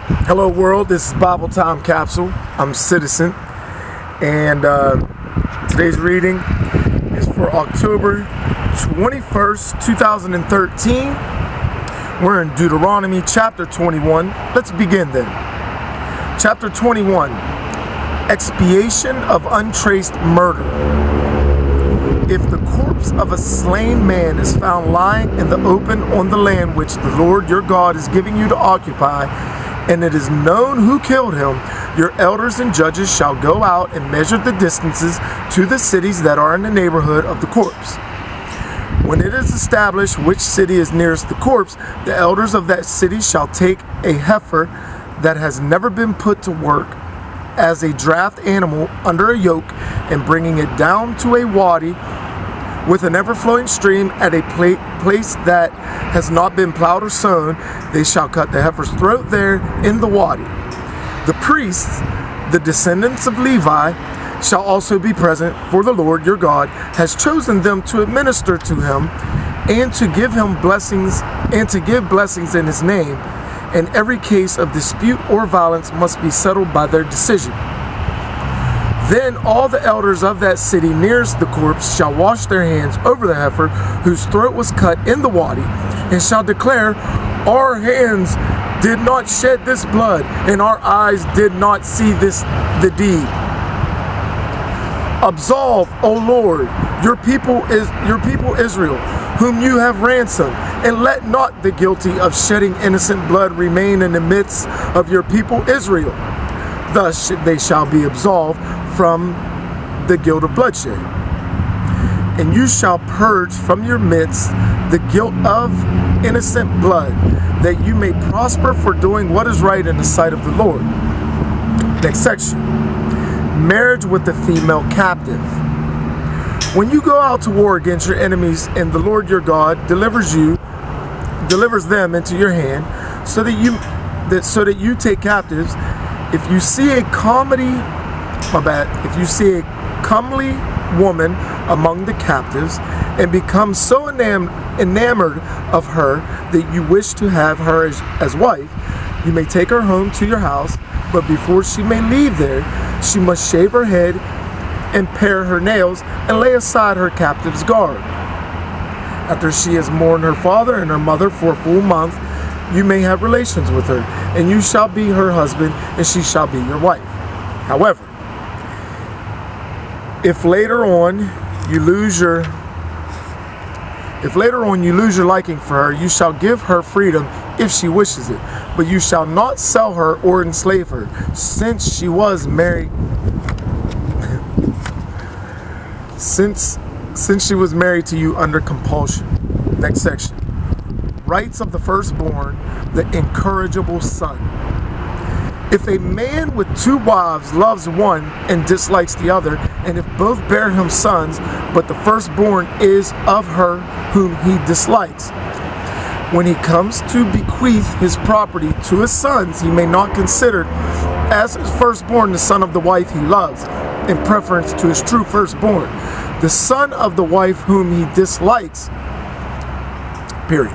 Hello world, this is Bible Time Capsule. I'm Citizen, and today's reading is for October 21st, 2013. We're in Deuteronomy chapter 21. Let's begin then. Chapter 21, Expiation of Untraced Murder. If the corpse of a slain man is found lying in the open on the land which the Lord your God is giving you to occupy, and it is known who killed him, your elders and judges shall go out and measure the distances to the cities that are in the neighborhood of the corpse. When it is established which city is nearest the corpse, the elders of that city shall take a heifer that has never been put to work as a draft animal under a yoke, and bringing it down to a wadi with an ever-flowing stream at a place that has not been plowed or sown, they shall cut the heifer's throat there in the wadi. The priests, the descendants of Levi, shall also be present, for the Lord your God has chosen them to administer to him and to give him blessings and to give blessings in his name, and every case of dispute or violence must be settled by their decision. Then all the elders of that city nearest the corpse shall wash their hands over the heifer whose throat was cut in the wadi, and shall declare, our hands did not shed this blood, and our eyes did not see the deed. Absolve, O Lord, your people Israel, whom you have ransomed, and let not the guilty of shedding innocent blood remain in the midst of your people Israel. Thus they shall be absolved from the guilt of bloodshed. And you shall purge from your midst the guilt of innocent blood, that you may prosper for doing what is right in the sight of the Lord. Next section. Marriage with the female captive. When you go out to war against your enemies, and the Lord your God delivers them into your hand, so that you take captives, if you see a comely woman among the captives, and become so enamored of her that you wish to have her as wife, you may take her home to your house, but before she may leave there, she must shave her head and pare her nails and lay aside her captive's garb. After she has mourned her father and her mother for a full month, you may have relations with her, and you shall be her husband, and she shall be your wife. However, if later on you lose your liking for her, you shall give her freedom if she wishes it, but you shall not sell her or enslave her, since she was married since she was married to you under compulsion. Next section. Rights of the firstborn, the incorrigible son. If a man with two wives loves one and dislikes the other, and if both bear him sons, but the firstborn is of her whom he dislikes, when he comes to bequeath his property to his sons, he may not consider as his firstborn the son of the wife he loves, in preference to his true firstborn, the son of the wife whom he dislikes, period.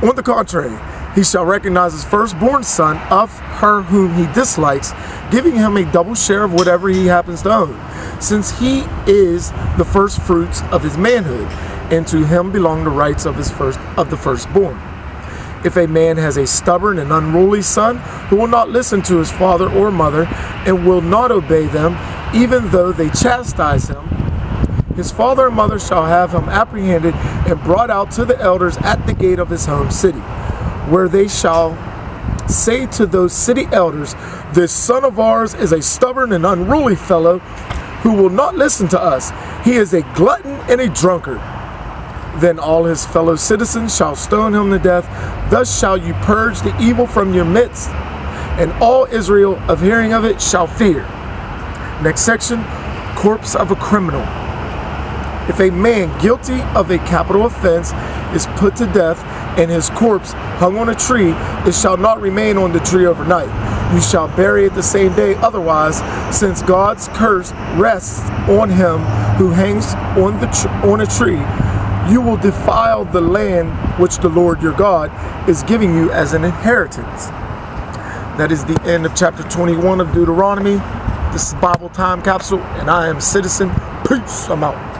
On the contrary, he shall recognize his firstborn son of her whom he dislikes, giving him a double share of whatever he happens to own, since he is the first fruits of his manhood, and to him belong the rights of the firstborn. If a man has a stubborn and unruly son who will not listen to his father or mother, and will not obey them, even though they chastise him, his father and mother shall have him apprehended and brought out to the elders at the gate of his home city, where they shall say to those city elders, this son of ours is a stubborn and unruly fellow who will not listen to us. He is a glutton and a drunkard. Then all his fellow citizens shall stone him to death. Thus shall you purge the evil from your midst, and all Israel of hearing of it shall fear. Next section. Corpse of a criminal. If a man guilty of a capital offense is put to death, and his corpse hung on a tree, it shall not remain on the tree overnight. You shall bury it the same day. Otherwise, since God's curse rests on him who hangs on a tree, you will defile the land which the Lord your God is giving you as an inheritance. That is the end of chapter 21 of Deuteronomy. This is Bible Time Capsule, and I am Citizen. Peace. I'm out.